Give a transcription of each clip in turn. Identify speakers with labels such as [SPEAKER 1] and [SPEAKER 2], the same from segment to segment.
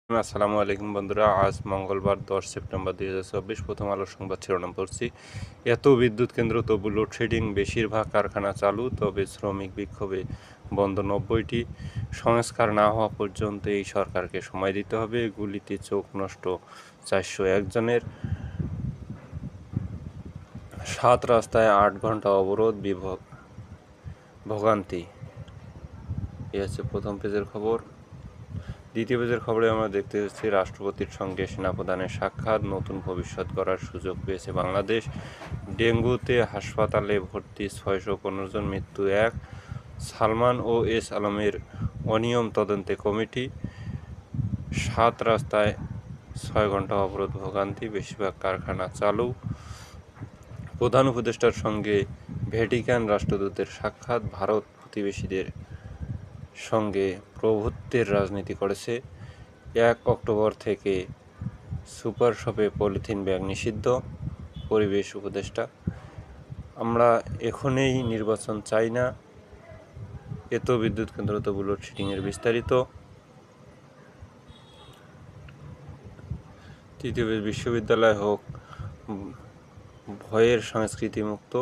[SPEAKER 1] আসসালামু আলাইকুম বন্ধুরা, আজ মঙ্গলবার 10 সেপ্টেম্বর 2024। প্রথম আলো সংবাদ শিরোনাম পড়ছি। এত বিদ্যুৎ কেন্দ্র তবু লোডশেডিং, বেশিরভাগ কারখানা চালু, তবে শ্রমিক বিক্ষোভে বন্ধ 90টি। সংস্কার না হওয়া পর্যন্ত এই সরকারকে সময় দিতে হবে। গুলিতে চোখ নষ্ট 401 জনের। 7 রাস্তায় 8 ঘন্টা অবরোধ, ভোগান্তি। এ হচ্ছে প্রথম পেজের খবর। দ্বিতীয় পেজের খবরে আমরা দেখতে পাচ্ছি রাষ্ট্রপতির সঙ্গে সেনাপ্রধানের সাক্ষাৎ, নতুন ভবিষ্যৎ গড়ার সুযোগ পেয়েছে বাংলাদেশ। ডেঙ্গুতে হাসপাতালে ভর্তি 615 জন, মৃত্যু 1। সালমান ও এস আলমের অনিয়ম তদন্তে কমিটি। 7 রাস্তায় 6 ঘন্টা অবরোধ, ভোগান্তি, বেশিরভাগ কারখানা চালু। প্রধান উপদেষ্টার সঙ্গে ভ্যাটিকান রাষ্ট্রদূতের সাক্ষাৎ। ভারত প্রতিবেশীদের সঙ্গে প্রভুত্বের রাজনীতি করেছে। 1 অক্টোবর থেকে সুপার শপে পলিথিন ব্যাগ নিষিদ্ধ, পরিবেশ উপদেষ্টা। আমরা এখনই নির্বাচন চাই না, এত বিদ্যুৎ কেন্দ্র তবু লোডশেডিংয়ের বিস্তারিত। তৃতীয় পেজ, বিশ্ববিদ্যালয় হোক ভয়ের সংস্কৃতি মুক্ত,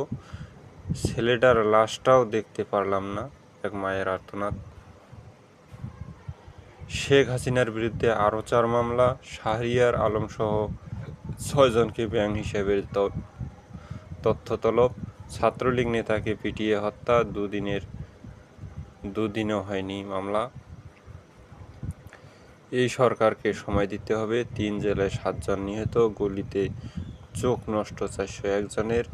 [SPEAKER 1] ছেলেটার লাশটাও দেখতে পারলাম না, এক মায়ের আর্তনাদ। শেখ হাসিনার বিরুদ্ধে আরও 4 মামলা, শাহরিয়ার আলমসহ 6 জনকে ব্যাংক হিসাবের তথ্য তলব। ছাত্রলীগ নেতাকে পিটিয়ে হত্যা, দুদিনও হয়নি মামলা। এই সরকারকে সময় দিতে হবে। 3 জেলায় 7 জন নিহত, গুলিতে চোখ নষ্ট 401 জনের।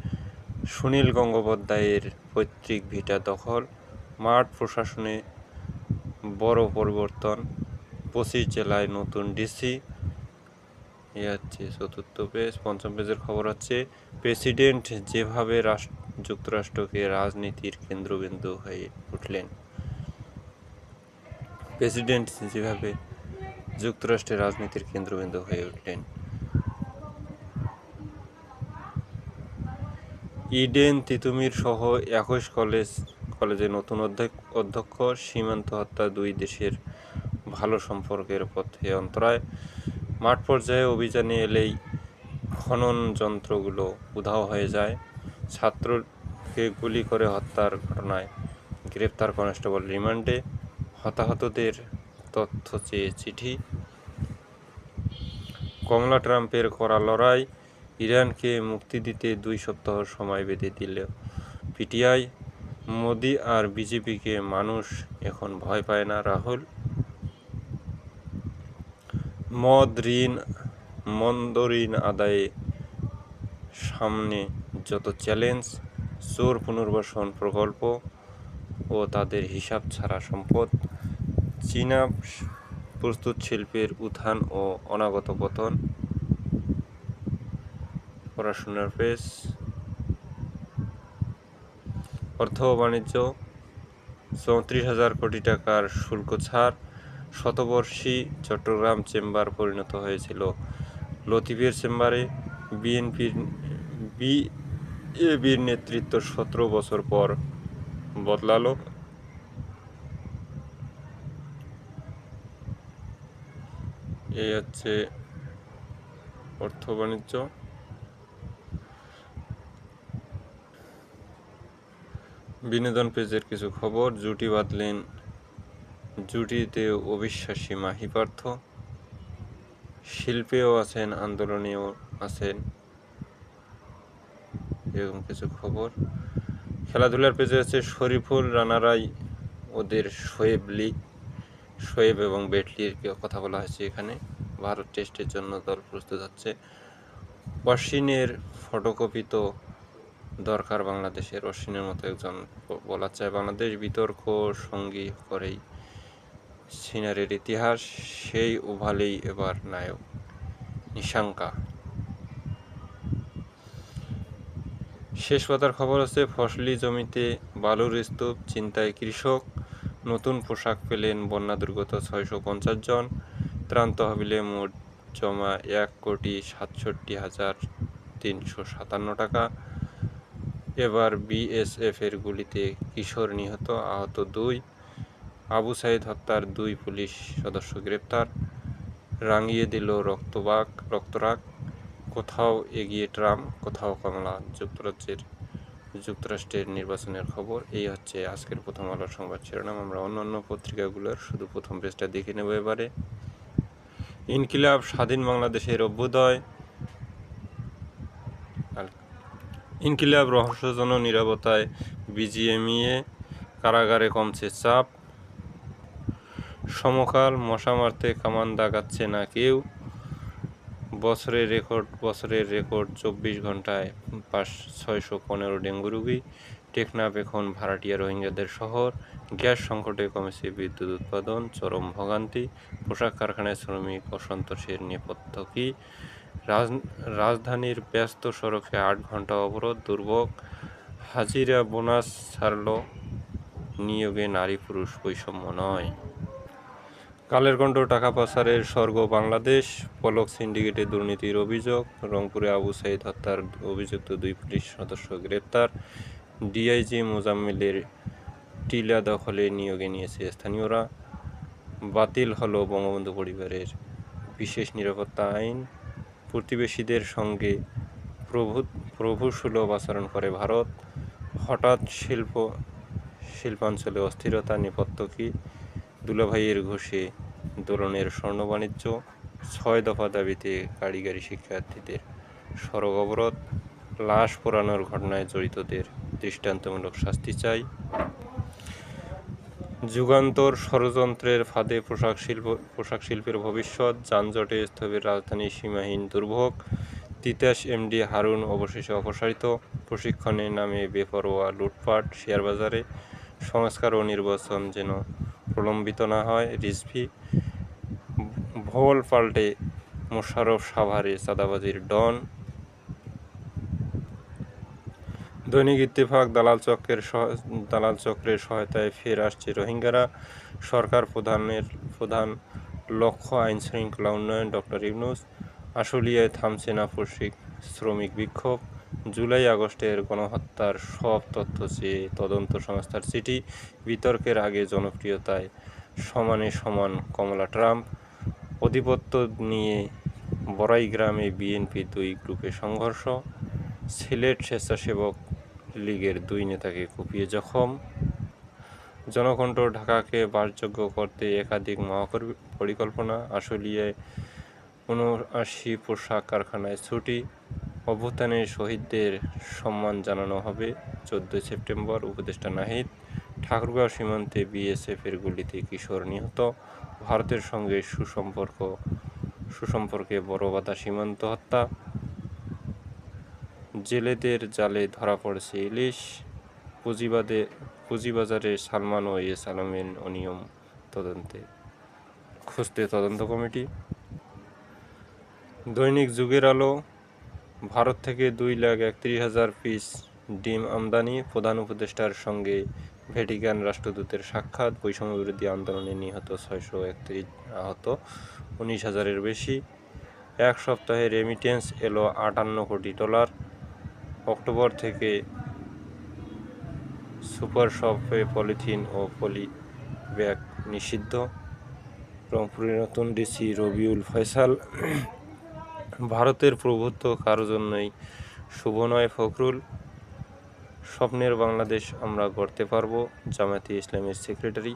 [SPEAKER 1] সুনীল গঙ্গোপাধ্যায়ের পৈতৃক ভিটা দখল, মাঠ প্রশাসনে বড় পরিবর্তন, 25 জেলায় নতুন ডিসি। এ হচ্ছে চতুর্থ পেজ। পঞ্চম পেজের খবর হচ্ছে প্রেসিডেন্ট যেভাবে যুক্তরাষ্ট্রকে রাজনীতির কেন্দ্রবিন্দু হয়ে উঠলেন। প্রেসিডেন্ট যেভাবে যুক্তরাষ্ট্রের রাজনীতির কেন্দ্রবিন্দু হয়ে উঠলেন। ইডেন, তিতুমির সহ 21 কলেজে নতুন অধ্যক্ষ। সীমান্ত হত্যা, 2 দেশের ভালো সম্পর্কের পথে অন্তরায়। মাঠ পর্যায়ে অভিযানে এলেই খনন যন্ত্রগুলো উধাও হয়ে যায়। ছাত্রকে গুলি করে হত্যার ঘটনায় গ্রেপ্তার কনস্টেবল রিমান্ডে। হতাহতদের তথ্য চেয়ে চিঠি। কমলা ট্রাম্পের কড়া লড়াই, ইরানকে মুক্তি দিতে 2 সপ্তাহ সময় বেঁধে দিল পিটিআই। মোদি আর বিজেপিকে মানুষ এখন ভয় পায় না, রাহুল। মন্দ ঋণ আদায়ে সামনে যত চ্যালেঞ্জ, চোর পুনর্বাসন প্রকল্প ও তাদের হিসাব ছাড়া সম্পদ, চীনা প্রস্তুত শিল্পের উত্থান ও অনাগত পতন। পড়াশোনার পেজ। অর্থ ও বাণিজ্য, 34,000 কোটি টাকার শুল্ক ছাড়। শতবর্ষী চট্টগ্রাম চেম্বার পরিণত হয়েছিল লতিফের চেম্বারে। বিএবির নেতৃত্ব 17 বছর পর বদলালো। এই হচ্ছে অর্থ বাণিজ্য। বিনোদন পেজের কিছু খবর। জুটি বাঁধলেন, জুটিতে অবিশ্বাসী মাহি পার্থ। শিল্পেও আছেন, আন্দোলনেও আছেন, এরকম কিছু খবর। খেলাধুলার পেজে আছে শরীফুল রানারাই, ওদের শোয়েব এবং বেটলির কথা বলা হয়েছে এখানে। ভারত টেস্টের জন্য দল প্রস্তুত হচ্ছে। অশ্বিনের ফটোকপি তো দরকার বাংলাদেশের। অশ্বিনের মতো একজন বলা চায় বাংলাদেশ। বিতর্ক সঙ্গী করেই সিনারের ইতিহাস, সেই ওভালেই এবার নায়ক নিশাঙ্কা। শেষ পাতার খবর হচ্ছে ফসলি জমিতে বালুর স্তূপ, চিন্তায় কৃষক। নতুন পোশাক পেলেন বন্যা দুর্গত 650 জন। ত্রাণ তহবিলে মোট জমা 1,67,357 টাকা। এবার বিএসএফের গুলিতে কিশোর নিহত, আহত 2। আবু সাইদ হত্যার 2 পুলিশ সদস্য গ্রেপ্তার। রাঙিয়ে দিল রক্তরাগ, কোথাও এগিয়ে ট্রাম্প, কোথাও কমলা। যুক্তরাষ্ট্রের নির্বাচনের খবর। এই হচ্ছে আজকের প্রথম আলোর সংবাদ শিরোনাম। আমরা অন্যান্য পত্রিকাগুলোর শুধু প্রথম পেজটা দেখে নেব এবারে। ইনকিলাব, স্বাধীন বাংলাদেশের অভ্যুদয়। ইনকিলাব, রহস্যজনক নীরবতায় বিজিএমইএ, কারাগারে কমছে চাপ। সমকাল, মশা মারতে কামান দাগাচ্ছে না কেউ। বছরের রেকর্ড 24 ঘন্টায় 615 ডেঙ্গু রোগী। টেকনাফ এখন ভাড়াটিয়া রোহিঙ্গাদের শহর। গ্যাস সংকটে কমেছে বিদ্যুৎ উৎপাদন, চরম ভোগান্তি। পোশাক কারখানায় শ্রমিক অসন্তোষের নেপথ্য কী? রাজধানীর ব্যস্ত সড়কে 8 ঘন্টা অবরোধ, দুর্ভোগ। হাজিরা বোনাস ছাড়ল, নিয়োগে নারী পুরুষ বৈষম্য নয়। কালের কণ্ঠ, টাকা পাচারের স্বর্গ বাংলাদেশ। পলক সিন্ডিকেটে দুর্নীতির অভিযোগ। রংপুরে আবু সাঈদ হত্যার অভিযুক্ত 2 পুলিশ সদস্য গ্রেপ্তার। ডিআইজি মোজাম্মেলের টিলা দখলে নিয়োগে নিয়েছে স্থানীয়রা। বাতিল হলো বঙ্গবন্ধু পরিবারের বিশেষ নিরাপত্তা আইন। প্রতিবেশীদের সঙ্গে প্রভুসুলভ আচরণ করে ভারত। হঠাৎ শিল্পাঞ্চলে অস্থিরতা, নেপথ্য কী? দুলাভাইয়ের ঘুষে দোলনের স্বর্ণ বাণিজ্য। 6 দফা দাবিতে কারিগরি শিক্ষার্থীদের সড়ক অবরোধ। লাশ পোড়ানোর ঘটনায় জড়িতদের দৃষ্টান্তমূলক শাস্তি চাই। যুগান্তর, ষড়যন্ত্রের ফাঁদে পোশাক শিল্পের ভবিষ্যৎ। যানজটে স্থবির রাজধানী, সীমাহীন দুর্ভোগ। তিতাস এমডি হারুন অবশেষে অপসারিত। প্রশিক্ষণে নামে বেপরোয়া লুটপাট শেয়ারবাজারে। সংস্কার ও নির্বাচন যেন প্রলম্বিত না হয়, রিজভী। ভোল পাল্টে মোশাররফ, সাভারে চাঁদাবাজির ডন। দৈনিক ইত্তেফাক, দালাল চক্রের সহায়তায় ফের আসছে রোহিঙ্গারা। সরকার প্রধান লক্ষ্য আইনশৃঙ্খলা উন্নয়ন, ডক্টর ইউনূস। আশুলিয়ায় থামছে না শ্রমিক বিক্ষোভ। জুলাই আগস্টের গণহত্যার সব তথ্য চেয়ে তদন্ত সংস্থার চিঠি। বিতর্কের আগে জনপ্রিয়তায় সমান কমলা ট্রাম্প। আধিপত্য নিয়ে বড়াইগ্রামে বিএনপি 2 গ্রুপে সংঘর্ষ। সিলেট স্বেচ্ছাসেবক লীগের 2 নেতাকে কুপিয়ে জখম। জনকণ্ঠ, ঢাকাকে বাসযোগ্য করতে একাধিক মহাপরিকল্পনা। আশুলিয়ায় 79 পোশাক কারখানায় ছুটি। অভ্যুত্থানের শহীদদের সম্মান জানানো হবে 14 সেপ্টেম্বর, উপদেষ্টা নাহিদ। ঠাকুরগাঁও সীমান্তে বিএসএফের গুলিতে কিশোর নিহত। ভারতের সঙ্গে সুসম্পর্কে বড় বাধা সীমান্ত হত্যা। জেলেদের জালে ধরা পড়েছে ইলিশ। পুঁজিবাজারে সালমান ও এস আলমের অনিয়ম খুঁজতে তদন্ত কমিটি। দৈনিক যুগের আলো, ভারত থেকে 2,31,000 পিস ডিম আমদানি। প্রধান উপদেষ্টার সঙ্গে ভ্যাটিকান রাষ্ট্রদূতের সাক্ষাৎ। বৈষম্যবিরোধী আন্দোলনে নিহত 631, আহত 19,000-এর বেশি। এক সপ্তাহে রেমিটেন্স এলো $58 কোটি। অক্টোবর থেকে সুপার শপে পলিথিন ও পলি ব্যাগ নিষিদ্ধ। রংপুরের নতুন ডিসি রবিউল ফয়সাল। ভারতের প্রভুত্ব কারো জন্যই শুভ নয়, ফখরুল। স্বপ্নের বাংলাদেশ আমরা গড়তে পারব, জামায়াতে ইসলামের সেক্রেটারি।